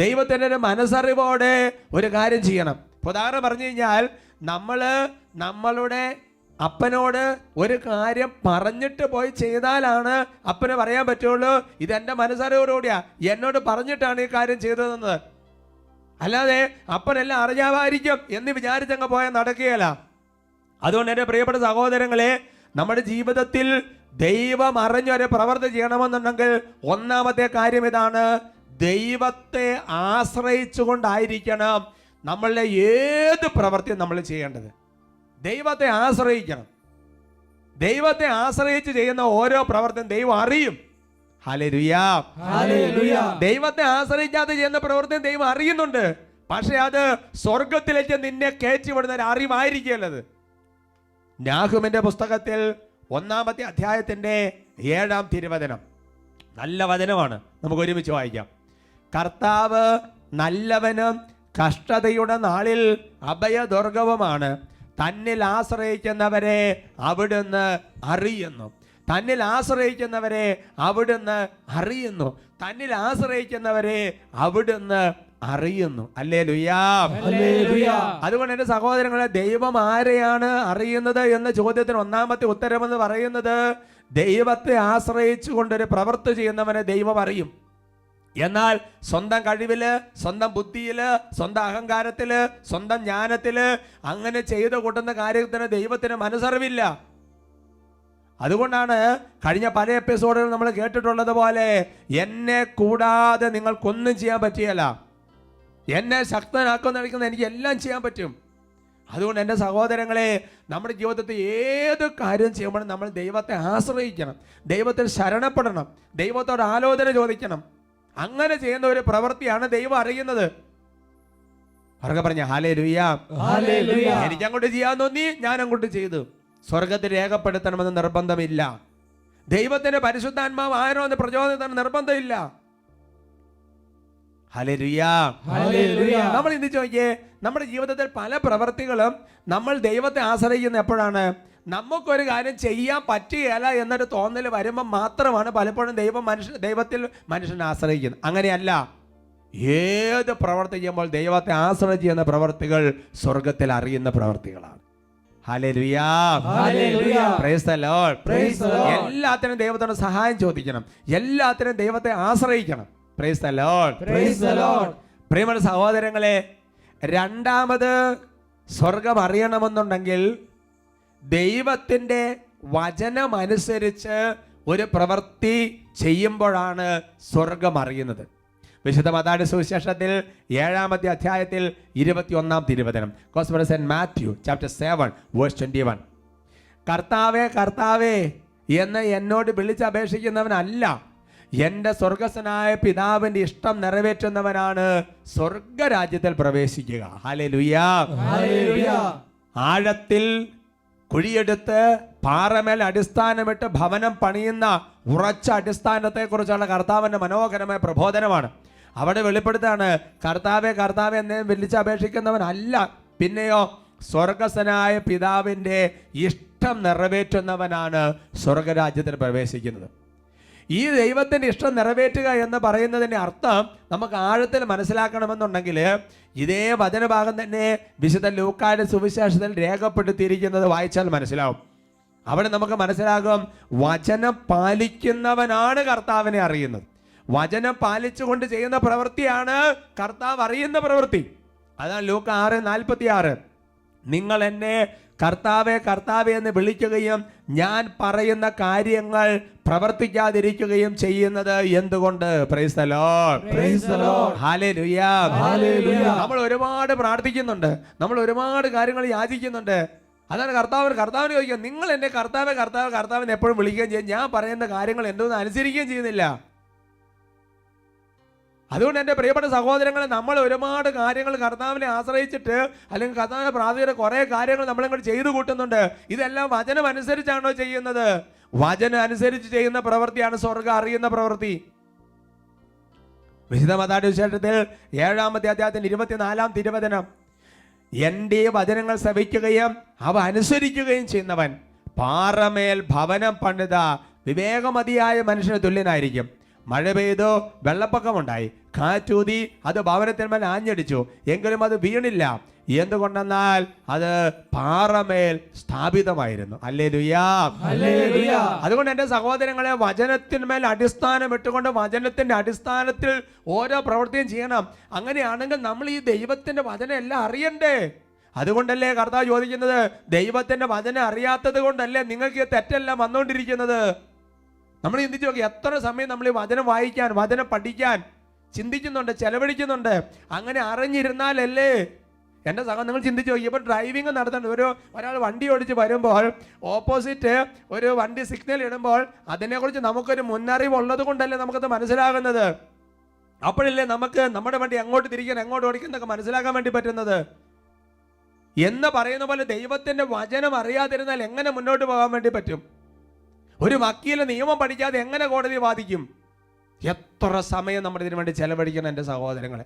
S2: ദൈവത്തിൻ്റെ ഒരു മനസ്സറിവോടെ ഒരു കാര്യം ചെയ്യണം. ഉദാഹരണം പറഞ്ഞു കഴിഞ്ഞാൽ, നമ്മളുടെ അപ്പനോട് ഒരു കാര്യം പറഞ്ഞിട്ട് പോയി ചെയ്താലാണ് അപ്പന് പറയാൻ പറ്റുള്ളൂ ഇതെൻ്റെ മനസ്സറിവോടുകൂടിയാ, എന്നോട് പറഞ്ഞിട്ടാണ് ഈ കാര്യം ചെയ്തതെന്ന്. അല്ലാതെ അപ്പനെല്ലാം അറിയാമായിരിക്കും എന്ന് വിചാരിച്ചങ്ങ് പോയാൽ നടക്കുകയല്ല. അതുകൊണ്ട് എൻ്റെ പ്രിയപ്പെട്ട സഹോദരങ്ങളെ, നമ്മുടെ ജീവിതത്തിൽ ദൈവം അറിഞ്ഞൊരു പ്രവൃത്തി ചെയ്യണമെന്നുണ്ടെങ്കിൽ ഒന്നാമത്തെ കാര്യം ഇതാണ്, ദൈവത്തെ ആശ്രയിച്ചുകൊണ്ടായിരിക്കണം നമ്മളുടെ ഏത് പ്രവൃത്തിയും നമ്മൾ ചെയ്യേണ്ടത്. ദൈവത്തെ ആശ്രയിക്കണം. ദൈവത്തെ ആശ്രയിച്ച് ചെയ്യുന്ന ഓരോ പ്രവൃത്തിയും ദൈവം അറിയും. ഹല്ലേലൂയാ.
S3: ഹല്ലേലൂയാ.
S2: ദൈവത്തെ ആശ്രയിക്കാതെ ചെയ്യുന്ന പ്രവൃത്തി ദൈവം അറിയുന്നുണ്ട്, പക്ഷെ അത് സ്വർഗത്തിലേക്ക് നിന്നെ കയറ്റിവിടുന്ന ഒരു അറിവായിരിക്കുമല്ലത്. നാഹൂമിന്റെ പുസ്തകത്തിൽ 1-ാമത്തെ അധ്യായത്തിന്റെ 7-ാം തിരുവചനം നല്ല വചനമാണ്, നമുക്ക് ഒരുമിച്ച് വായിക്കാം. കർത്താവ് നല്ലവനും കഷ്ടതയുടെ നാളിൽ അഭയദുർഗവുമാണ്, തന്നിൽ ആശ്രയിക്കുന്നവരെ അവിടുന്ന് അറിയുന്നു. തന്നിൽ ആശ്രയിക്കുന്നവരെ അവിടുന്ന് അറിയുന്നു. തന്നിൽ ആശ്രയിക്കുന്നവരെ അവിടുന്ന് അറിയുന്നു. ഹല്ലേലൂയാ.
S3: ഹല്ലേലൂയാ.
S2: അതുകൊണ്ട് എൻ്റെ സഹോദരങ്ങളെ, ദൈവം ആരെയാണ് അറിയുന്നത് എന്ന ചോദ്യത്തിന് 1-ാമത്തെ ഉത്തരമെന്ന് പറയുന്നത്, ദൈവത്തെ ആശ്രയിച്ചു കൊണ്ടൊരു പ്രവൃത്തി ചെയ്യുന്നവനെ ദൈവം അറിയും. എന്നാൽ സ്വന്തം കഴിവില്, സ്വന്തം ബുദ്ധിയില്, സ്വന്തം അഹങ്കാരത്തില്, സ്വന്തം ജ്ഞാനത്തില് അങ്ങനെ ചെയ്തു കൂട്ടുന്ന കാര്യത്തിന് ദൈവത്തിന് മനസ്സറിവില്ല. അതുകൊണ്ടാണ് കഴിഞ്ഞ പല എപ്പിസോഡുകൾ നമ്മൾ കേട്ടിട്ടുള്ളത് പോലെ, എന്നെ കൂടാതെ നിങ്ങൾക്കൊന്നും ചെയ്യാൻ പറ്റിയല്ല, എന്നെ ശക്തനാക്കുന്ന എനിക്ക് എല്ലാം ചെയ്യാൻ പറ്റും. അതുകൊണ്ട് എൻ്റെ സഹോദരങ്ങളെ, നമ്മുടെ ജീവിതത്തിൽ ഏത് കാര്യം ചെയ്യുമ്പോഴും നമ്മൾ ദൈവത്തെ ആശ്രയിക്കണം, ദൈവത്തിൽ ശരണപ്പെടണം, ദൈവത്തോട് ആലോചന ചോദിക്കണം. അങ്ങനെ ചെയ്യുന്ന ഒരു പ്രവൃത്തിയാണ് ദൈവം അറിയുന്നത്. അവർക്ക് പറഞ്ഞ ഹല്ലേലൂയാ.
S3: ഹല്ലേലൂയാ.
S2: എനിക്ക് അങ്ങോട്ട് ചെയ്യാൻ തോന്നി, ഞാൻ അങ്ങോട്ട് ചെയ്തു. സ്വർഗത്തിൽ രേഖപ്പെടുത്തണമെന്ന് നിർബന്ധമില്ല. ദൈവത്തിന്റെ പരിശുദ്ധാത്മാവ് ആരോ എന്ന് പ്രചോദനം നിർബന്ധമില്ല. ഹല്ലേലൂയാ.
S3: ഹല്ലേലൂയാ.
S2: നമ്മൾ എന്ത് ചോദിക്കേ, നമ്മുടെ ജീവിതത്തിൽ പല പ്രവൃത്തികളും നമ്മൾ ദൈവത്തെ ആശ്രയിക്കുന്ന എപ്പോഴാണ്? നമുക്കൊരു കാര്യം ചെയ്യാൻ പറ്റുകയില്ല എന്നൊരു തോന്നൽ വരുമ്പോൾ മാത്രമാണ് പലപ്പോഴും ദൈവത്തിൽ മനുഷ്യനെ ആശ്രയിക്കുന്നത്. അങ്ങനെയല്ല, ഏത് പ്രവർത്തി ചെയ്യുമ്പോൾ ദൈവത്തെ ആശ്രയിച്ച് ചെയ്യുന്ന പ്രവർത്തികൾ സ്വർഗത്തിൽ അറിയുന്ന പ്രവർത്തികളാണ്. Hallelujah,
S3: hallelujah,
S2: praise the Lord,
S3: praise the Lord.
S2: എല്ലാത്തിനും ദൈവത്തോട് സഹായം ചോദിക്കണം, എല്ലാത്തിനും ദൈവത്തെ ആശ്രയിക്കണം. Praise the Lord,
S3: praise the Lord.
S2: പ്രിയമുള്ള സഹോദരങ്ങളെ, രണ്ടാമത് സ്വർഗം അറിയണമെന്നുണ്ടെങ്കിൽ ദൈവത്തിൻ്റെ വചനമനുസരിച്ച് ഒരു പ്രവൃത്തി ചെയ്യുമ്പോഴാണ് സ്വർഗം അറിയുന്നത്. വിശുദ്ധ മത്തായിയുടെ സുവിശേഷത്തിൽ 7-ാമത്തെ അധ്യായത്തിൽ 21-ാം തിരുവചനം, Gospel of St. Matthew chapter 7 verse 21. കർത്താവേ കർത്താവേ എന്ന് എന്നോട് വിളിച്ചപേക്ഷിക്കുന്നവനല്ല, എൻ്റെ സ്വർഗസ്ഥനായ പിതാവിൻ്റെ ഇഷ്ടം നിറവേറ്റുന്നവനാണ് സ്വർഗരാജ്യത്തിൽ പ്രവേശിക്കുക. ഹല്ലേലൂയാ,
S3: ഹല്ലേലൂയാ.
S2: ആഴത്തിൽ കുഴിയെടുത്ത് പാറമേൽ അടിസ്ഥാനമിട്ട് ഭവനം പണിയുന്ന ഉറച്ച അടിസ്ഥാനത്തെക്കുറിച്ചുള്ള കർത്താവിൻ്റെ മനോഹരമായ പ്രബോധനമാണ്. അവിടെ വെളിപ്പെടുത്താണ്, കർത്താവെ കർത്താവെ എന്നെ വിളിച്ചപേക്ഷിക്കുന്നവനല്ല, പിന്നെയോ സ്വർഗസ്ഥനായ പിതാവിൻ്റെ ഇഷ്ടം നിറവേറ്റുന്നവനാണ് സ്വർഗരാജ്യത്തിൽ പ്രവേശിക്കുന്നത്. ഈ ദൈവത്തിൻ്റെ ഇഷ്ടം നിറവേറ്റുക എന്ന് പറയുന്നതിൻ്റെ അർത്ഥം നമുക്ക് ആഴത്തിൽ മനസ്സിലാക്കണമെന്നുണ്ടെങ്കിൽ ഇതേ വചനഭാഗം തന്നെ വിശുദ്ധ ലൂക്കായുടെ സുവിശേഷത്തിൽ രേഖപ്പെടുത്തിയിരിക്കുന്നത് വായിച്ചാൽ മനസ്സിലാവും. അവിടെ നമുക്ക് മനസ്സിലാകും, വചനം പാലിക്കുന്നവനാണ് കർത്താവിനെ അറിയുന്നത്. വചനം പാലിച്ചുകൊണ്ട് ചെയ്യുന്ന പ്രവൃത്തിയാണ് കർത്താവ് അറിയുന്ന പ്രവൃത്തി. അതാണ് ലൂക്ക 6:46. നിങ്ങൾ എന്നെ കർത്താവെ കർത്താവെ എന്ന് വിളിക്കുകയും ഞാൻ പറയുന്ന കാര്യങ്ങൾ പ്രവർത്തിക്കാതിരിക്കുകയും ചെയ്യുന്നത് എന്തുകൊണ്ട്? Price the Lord,
S3: praise the Lord.
S2: Hallelujah,
S3: hallelujah.
S2: നമ്മൾ ഒരുപാട് പ്രാർത്ഥിക്കുന്നുണ്ട്, നമ്മൾ ഒരുപാട് കാര്യങ്ങൾ യാചിക്കുന്നുണ്ട്. അതാണ് കർത്താവിന് ചോദിക്കുക, നിങ്ങൾ എന്നെ കർത്താവെ കർത്താവ് കർത്താവിനെ എപ്പോഴും വിളിക്കുകയും ചെയ്യും, ഞാൻ പറയുന്ന കാര്യങ്ങൾ എന്തൊന്നും അനുസരിക്കുകയും ചെയ്യുന്നില്ല. അതുകൊണ്ട് എൻ്റെ പ്രിയപ്പെട്ട സഹോദരങ്ങളെ, നമ്മൾ ഒരുപാട് കാര്യങ്ങൾ കർത്താവിനെ ആശ്രയിച്ചിട്ട് അല്ലെങ്കിൽ കർത്താവിനെ പ്രാർത്ഥിച്ചിട്ട് കുറേ കാര്യങ്ങൾ നമ്മളിങ്ങോട്ട് ചെയ്തു കൂട്ടുന്നുണ്ട്. ഇതെല്ലാം വചനം അനുസരിച്ചാണോ ചെയ്യുന്നത്? വചനം അനുസരിച്ച് ചെയ്യുന്ന പ്രവൃത്തിയാണ് സ്വർഗം അറിയുന്ന പ്രവൃത്തി. വിശുദ്ധ മത്തായിയുടെ സുവിശേഷത്തിൽ 7-ാമത്തെ അധ്യായത്തിൽ 24-ാം തിരുവചനം, എൻ്റെ വചനങ്ങൾ ശ്രവിക്കുകയും അവ അനുസരിക്കുകയും ചെയ്യുന്നവൻ പാറമേൽ ഭവനം പണിത വിവേകമതിയായ മനുഷ്യന് തുല്യനായിരിക്കും. മഴ പെയ്തു, വെള്ളപ്പൊക്കമുണ്ടായി, കാറ്റൂതി, അത് ഭവനത്തിന്മേൽ ആഞ്ഞടിച്ചു, എങ്കിലും അത് വീണില്ല. എന്തുകൊണ്ടെന്നാൽ അത് പാറമേൽ സ്ഥാപിതമായിരുന്നു. ഹല്ലേലൂയാ,
S3: ഹല്ലേലൂയ.
S2: അതുകൊണ്ട് എൻ്റെ സഹോദരങ്ങളെ, വചനത്തിന്മേൽ അടിസ്ഥാനം ഇട്ടുകൊണ്ട് വചനത്തിൻ്റെ അടിസ്ഥാനത്തിൽ ഓരോ പ്രവൃത്തിയും ചെയ്യണം. അങ്ങനെയാണെങ്കിൽ നമ്മൾ ഈ ദൈവത്തിൻ്റെ വചനം എല്ലാം അറിയണ്ടേ? അതുകൊണ്ടല്ലേ കർത്താവ് ചോദിക്കുന്നത്, ദൈവത്തിൻ്റെ വചനം അറിയാത്തത് കൊണ്ടല്ലേ നിങ്ങൾക്ക് ഈ തെറ്റെല്ലാം വന്നുകൊണ്ടിരിക്കുന്നത്? നമ്മൾ ചിന്തിച്ചു നോക്കി, എത്ര സമയം നമ്മൾ ഈ വചനം വായിക്കാൻ, വചനം പഠിക്കാൻ ചിന്തിക്കുന്നുണ്ട്, ചെലവഴിക്കുന്നുണ്ട്. അങ്ങനെ അറിഞ്ഞിരുന്നാലല്ലേ. എൻ്റെ സഹോദരൻ, നിങ്ങൾ ചിന്തിച്ചു നോക്കി, ഇപ്പോൾ ഡ്രൈവിംഗ് നടത്തുന്നുണ്ട്, ഒരാൾ വണ്ടി ഓടിച്ച് വരുമ്പോൾ ഓപ്പോസിറ്റ് ഒരു വണ്ടി സിഗ്നൽ ഇടുമ്പോൾ അതിനെക്കുറിച്ച് നമുക്കൊരു മുന്നറിവ് ഉള്ളത് കൊണ്ടല്ലേ നമുക്കത് മനസ്സിലാകുന്നത്. അപ്പോഴല്ലേ നമുക്ക് നമ്മുടെ വണ്ടി എങ്ങോട്ട് തിരിക്കണം, എങ്ങോട്ട് ഓടിക്കുന്നതൊക്കെ മനസ്സിലാക്കാൻ വേണ്ടി പറ്റുന്നത്. എന്ന് പറയുന്ന പോലെ ദൈവത്തിൻ്റെ വചനം അറിയാതിരുന്നാൽ എങ്ങനെ മുന്നോട്ട് പോകാൻ വേണ്ടി പറ്റും? ഒരു വക്കീല് നിയമം പഠിക്കാതെ എങ്ങനെ കോടതി വാദിക്കും? എത്ര സമയം നമ്മൾ ഇതിനു വേണ്ടി ചെലവഴിക്കണം എൻ്റെ സഹോദരങ്ങളെ.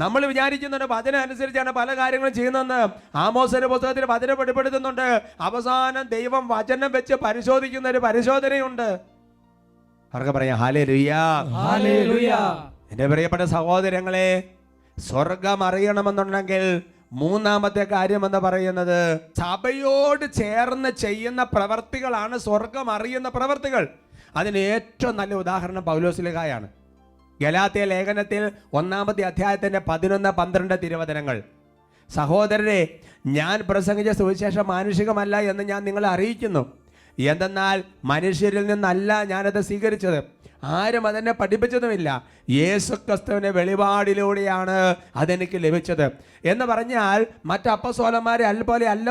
S2: നമ്മൾ വിചാരിക്കുന്നുണ്ട് വചനം അനുസരിച്ചാണ് പല കാര്യങ്ങളും ചെയ്യുന്നതെന്ന്. ആമോസിന്റെ പുസ്തകത്തിൽ വചനം വെളിപ്പെടുത്തുന്നുണ്ട്. അവസാനം ദൈവം വചനം വെച്ച് പരിശോധിക്കുന്ന ഒരു പരിശോധനയുണ്ട്. അവർക്ക് പറയാം ഹല്ലേലൂയാ,
S3: ഹല്ലേലൂയ.
S2: എൻ്റെ പ്രിയപ്പെട്ട സഹോദരങ്ങളെ, സ്വർഗം അറിയണമെന്നുണ്ടെങ്കിൽ മൂന്നാമത്തെ കാര്യം എന്ന് പറയുന്നത് സഭയോട് ചേർന്ന് ചെയ്യുന്ന പ്രവർത്തികളാണ് സ്വർഗം അറിയുന്ന പ്രവർത്തികൾ. അതിന് ഏറ്റവും നല്ല ഉദാഹരണം പൗലോസ്ലീഹായാണ്. ഗലാത്യ ലേഖനത്തിൽ 1-ാമത്തെ അധ്യായത്തിൻ്റെ 11-12 തിരുവചനങ്ങൾ. സഹോദരരെ, ഞാൻ പ്രസംഗിച്ച സുവിശേഷം മാനുഷികമല്ല എന്ന് ഞാൻ നിങ്ങളെ അറിയിക്കുന്നു. എന്തെന്നാൽ മനുഷ്യരിൽ നിന്നല്ല ഞാനത് സ്വീകരിച്ചത്, ആരും അതെന്നെ പഠിപ്പിച്ചതുമില്ല, യേശുക്രിസ്തുവിന്റെ വെളിപാടിലൂടെയാണ് അതെനിക്ക് ലഭിച്ചത് എന്ന് പറഞ്ഞാൽ മറ്റ് അപ്പോസ്തലന്മാരെ പോലെ അല്ല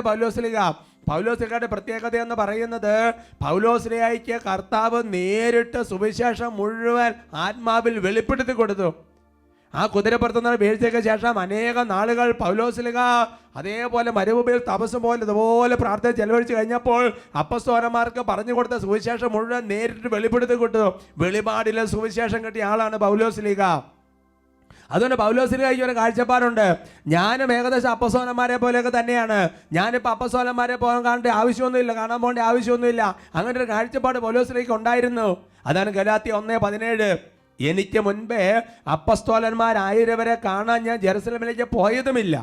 S2: പൗലോസ്ലീഹയുടെ പ്രത്യേകത എന്ന് പറയുന്നത്, പൗലോസ്ലീഹയ്ക്ക് കർത്താവ് നേരിട്ട് സുവിശേഷം മുഴുവൻ ആത്മാവിൽ വെളിപ്പെടുത്തി കൊടുത്തു. ആ കുതിരപ്പുറത്തുനിന്ന് വീഴ്ചയ്ക്ക് ശേഷം അനേകം നാളുകൾ പൗലോസ്ലീഹ അതേപോലെ മരുഭൂമിയിൽ തപസ് പോലെ ഇതുപോലെ പ്രാർത്ഥന ചെലവഴിച്ച് കഴിഞ്ഞപ്പോൾ അപ്പോസ്തലന്മാർക്ക് പറഞ്ഞു കൊടുത്ത സുവിശേഷം മുഴുവൻ നേരിട്ട് വെളിപ്പെടുത്തി കൊടുത്തു. വെളിപാടിലെ സുവിശേഷം കിട്ടിയ ആളാണ് പൗലോസ്ലീഹ. അതുകൊണ്ട് പൗലോസ്ലീഹായ്ക്ക് ഒരു കാഴ്ചപ്പാടുണ്ട്. ഞാനും ഏകദേശം അപ്പസ്തോലന്മാരെ പോലെയൊക്കെ തന്നെയാണ്. ഞാനിപ്പോൾ അപ്പസ്തോലന്മാരെ പോകാൻ കാണേണ്ട ആവശ്യമൊന്നുമില്ല, കാണാൻ പോകേണ്ട ആവശ്യമൊന്നുമില്ല. അങ്ങനെ ഒരു കാഴ്ചപ്പാട് പൗലോസ്ലീഹയ്ക്ക് ഉണ്ടായിരുന്നു. അതാണ് ഗലാത്യ 1:17. എനിക്ക് മുൻപേ അപ്പസ്തോലന്മാരായിരവരെ കാണാൻ ഞാൻ ജെറുസലേമിലേക്ക് പോയതുമില്ല,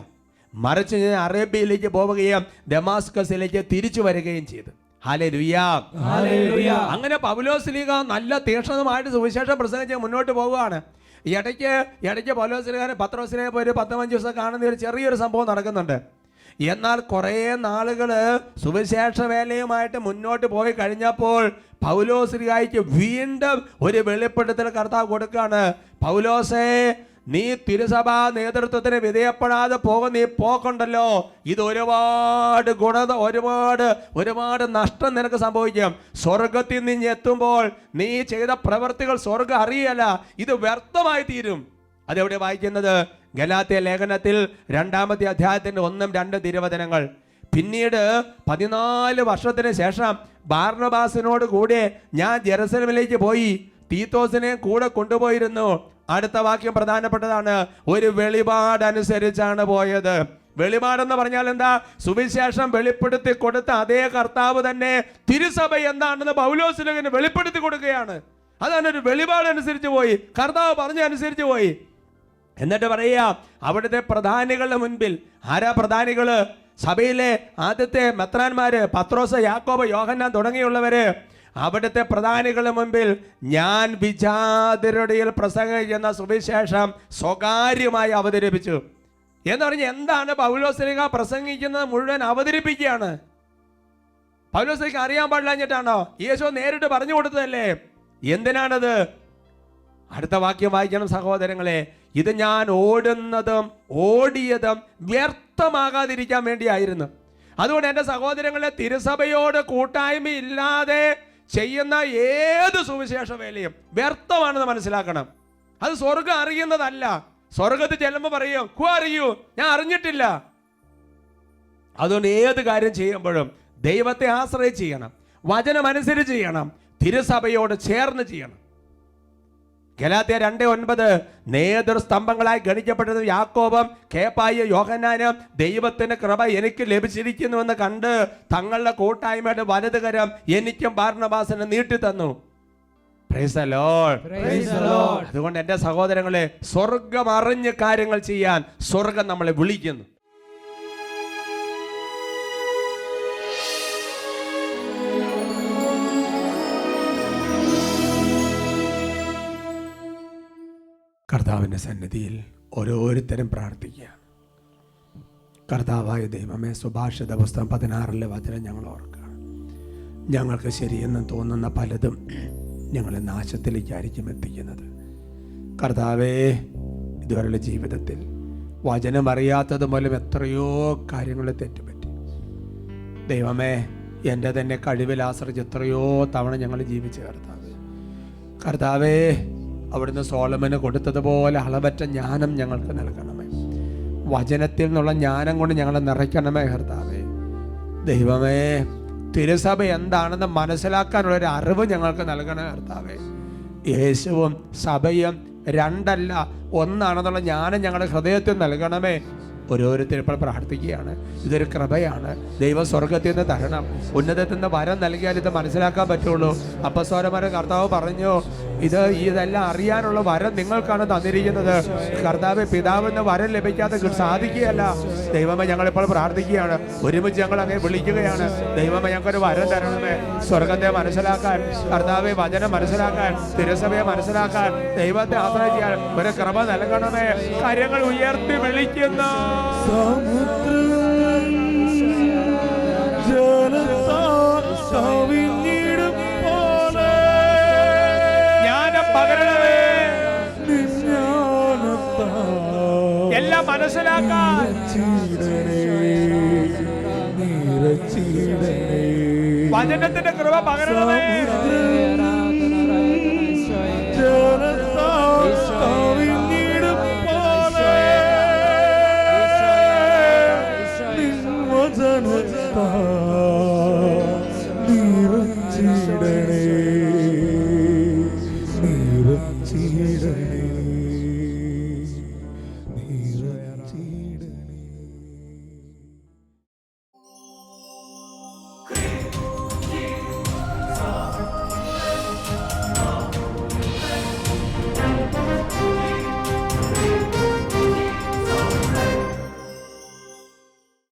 S2: മറിച്ച് ഞാൻ അറേബ്യയിലേക്ക് പോവുകയും ദമാസ്കസിലേക്ക് തിരിച്ചു വരികയും ചെയ്തു. ഹല്ലേലൂയ. അങ്ങനെ പൗലോസ്ലീഹ നല്ല തീക്ഷ്ണമായിട്ട് സുവിശേഷം പ്രസംഗിച്ച് മുന്നോട്ട് പോവുകയാണ്. ഇടയ്ക്ക് പൗലോസ്ലീഹാനെ പത്രോസിനെ പോയി 15 ദിവസം കാണുന്ന ഒരു ചെറിയൊരു സംഭവം നടക്കുന്നുണ്ട്. എന്നാൽ കുറേ നാളുകൾ സുവിശേഷ വേലയുമായിട്ട് മുന്നോട്ട് പോയി കഴിഞ്ഞപ്പോൾ പൗലോസ്ലീഹായ്ക്ക് വീണ്ടും ഒരു വെളിപ്പെടുത്തൽ കർത്താവ് കൊടുക്കുകയാണ്. പൗലോസേ, നീ തിരുസഭാ നേതൃത്വത്തിന് വിധേയപ്പെടാതെ പോകുന്ന ഈ പോക്കുണ്ടല്ലോ, ഇത് ഒരുപാട് ഒരുപാട് നഷ്ടം നിനക്ക് സംഭവിക്കും. സ്വർഗത്തിൽ നിന്ന് എത്തുമ്പോൾ നീ ചെയ്ത പ്രവൃത്തികൾ സ്വർഗം അറിയല്ല, ഇത് വ്യർത്ഥമായി തീരും. അതെവിടെ വായിക്കുന്നത്? ഗലാത്യ ലേഖനത്തിൽ 2-ാമത്തെ അധ്യായത്തിന്റെ 1-2 തിരുവചനങ്ങൾ. പിന്നീട് 14 വർഷത്തിന് ശേഷം ബാർന്നബാസിനോട് കൂടെ ഞാൻ ജെറുസലേമിലേക്ക് പോയി, തീത്തോസിനെ കൂടെ കൊണ്ടുപോയിരുന്നു. അടുത്ത വാക്യം പ്രധാനപ്പെട്ടതാണ്. ഒരു വെളിപാടനുസരിച്ചാണ് പോയത്. വെളിപാടെന്ന് പറഞ്ഞാൽ എന്താ? സുവിശേഷം വെളിപ്പെടുത്തി കൊടുത്ത അതേ കർത്താവ് തന്നെ തിരുസഭ എന്താണെന്ന് പൗലോസ്ലീഹന് വെളിപ്പെടുത്തി കൊടുക്കുകയാണ്. അതാണ് ഒരു വെളിപാടനുസരിച്ച് പോയി, കർത്താവ് പറഞ്ഞ അനുസരിച്ച് പോയി. എന്നിട്ട് പറയുക, അവിടുത്തെ പ്രധാനികളുടെ മുൻപിൽ. ആരാ പ്രധാനികള്? സഭയിലെ ആദ്യത്തെ മെത്രാന്മാര്, പത്രോസ്, യാക്കോബ്, യോഹന്നാൻ തുടങ്ങിയുള്ളവര്. അവിടുത്തെ പ്രധാനികളുടെ മുൻപിൽ ഞാൻ വിജാതിരുടെ പ്രസംഗിക്കുന്ന സുവിശേഷം സ്വകാര്യമായി അവതരിപ്പിച്ചു. എന്ന് പറഞ്ഞ് എന്താണ്? പൗലോസ്ലീഹ പ്രസംഗിക്കുന്നത് മുഴുവൻ അവതരിപ്പിക്കുകയാണ്. പൗലോസ്ലീഹ അറിയാൻ പാടില്ലാഞ്ഞിട്ടാണോ? യേശു നേരിട്ട് പറഞ്ഞു കൊടുത്തതല്ലേ. എന്തിനാണത്? അടുത്ത വാക്യം വായിക്കണം സഹോദരങ്ങളെ. ഇത് ഞാൻ ഓടിയതും വ്യർത്ഥമാകാതിരിക്കാൻ വേണ്ടിയായിരുന്നു. അതുകൊണ്ട് എൻ്റെ സഹോദരങ്ങളെ, തിരുസഭയോട് കൂട്ടായ്മയില്ലാതെ ചെയ്യുന്ന ഏത് സുവിശേഷ വേലയും വ്യർത്ഥമാണെന്ന് മനസ്സിലാക്കണം. അത് സ്വർഗം അറിയുന്നതല്ല. സ്വർഗത്തിൽ ചെല്ലുമ്പോൾ പറയും, അറിയൂ, ഞാൻ അറിഞ്ഞിട്ടില്ല. അതുകൊണ്ട് ഏത് കാര്യം ചെയ്യുമ്പോഴും ദൈവത്തെ ആശ്രയിച്ച് ചെയ്യണം, വചനം അനുസരിച്ച് ചെയ്യണം, തിരുസഭയോട് ചേർന്ന് ചെയ്യണം. ഗലാത്യ 2:9 നേതൃസ്തംഭങ്ങളായി ഗണിക്കപ്പെട്ടത് യാക്കോബും കേഫായും യോഹന്നാനും ദൈവത്തിന്റെ കൃപ എനിക്ക് ലഭിച്ചിരിക്കുന്നുവെന്ന് കണ്ട് തങ്ങളുടെ കൂട്ടായ്മയുടെ വലതുകരം എനിക്കും ബാർന്നബാസിനും നീട്ടി തന്നു. Price the Lord. അതുകൊണ്ട് എൻ്റെ സഹോദരങ്ങളെ, സ്വർഗം അറിഞ്ഞ് കാര്യങ്ങൾ ചെയ്യാൻ സ്വർഗം നമ്മളെ വിളിക്കുന്നു. കർത്താവിൻ്റെ സന്നിധിയിൽ ഓരോരുത്തരും പ്രാർത്ഥിക്കുക. കർത്താവായ ദൈവമേ, സുഭാഷിത പുസ്തകം 16 വചനം ഞങ്ങൾ ഓർക്കുക. ഞങ്ങൾക്ക് ശരിയെന്ന് തോന്നുന്ന പലതും ഞങ്ങളെ നാശത്തിലേക്കായിരിക്കും എത്തിക്കുന്നത്. കർത്താവേ, ഇതുവരെയുള്ള ജീവിതത്തിൽ വചനം അറിയാത്തത് മൂലം എത്രയോ കാര്യങ്ങൾ തെറ്റുപറ്റി. ദൈവമേ, എൻ്റെ തന്നെ കഴിവിൽ ആശ്രയിച്ച് എത്രയോ തവണ ഞങ്ങൾ ജീവിച്ച് കർത്താവേ, അവിടുന്ന് സോളമന് കൊടുത്തതുപോലെ അളവറ്റ ജ്ഞാനം ഞങ്ങൾക്ക് നൽകണമേ. വചനത്തിൽ നിന്നുള്ള ജ്ഞാനം കൊണ്ട് ഞങ്ങളെ നിറയ്ക്കണമേ കർത്താവേ. ദൈവമേ, തിരുസഭ എന്താണെന്ന് മനസ്സിലാക്കാനുള്ളൊരു അറിവ് ഞങ്ങൾക്ക് നൽകണേ കർത്താവേ. യേശുവും സഭയും രണ്ടല്ല ഒന്നാണെന്നുള്ള ജ്ഞാനം ഞങ്ങളുടെ ഹൃദയത്തിൽ നൽകണമേ. ഓരോരുത്തരും ഇപ്പോൾ പ്രാർത്ഥിക്കുകയാണ്. ഇതൊരു കൃപയാണ്. ദൈവം സ്വർഗത്തിൽ നിന്ന് തരണം. ഉന്നതത്തിൽ നിന്ന് വരം നൽകിയാൽ ഇത് മനസ്സിലാക്കാൻ പറ്റുള്ളൂ. അപ്പസ്തോലന്മാരെ കർത്താവ് പറഞ്ഞു, ഇതെല്ലാം അറിയാനുള്ള വരം നിങ്ങൾക്കാണ് തന്നിരിക്കുന്നത്. കർത്താവ് പിതാവിന് വരം ലഭിക്കാതെ സാധിക്കുകയല്ല. ദൈവമേ, ഞങ്ങളിപ്പോൾ പ്രാർത്ഥിക്കുകയാണ്. ഒരുമിച്ച് ഞങ്ങൾ അങ്ങനെ വിളിക്കുകയാണ്. ദൈവമേ, ഞങ്ങൾക്കൊരു വരം തരണമേ. സ്വർഗത്തെ മനസ്സിലാക്കാൻ, കർത്താവെ വചനം മനസ്സിലാക്കാൻ, തിരുസഭയെ മനസ്സിലാക്കാൻ, ദൈവത്തെ ആശ്രയിക്കാൻ ഒരു കൃപ നൽകണമേ. കാര്യങ്ങൾ ഉയർത്തി വിളിക്കുന്ന ജ്ഞാനം പകരണമേ. എല്ലാം മനസ്സിലാക്കാൻ വചനത്തിന്റെ കൃപ പകരണമേ.
S3: നിറച്ചിടണേ.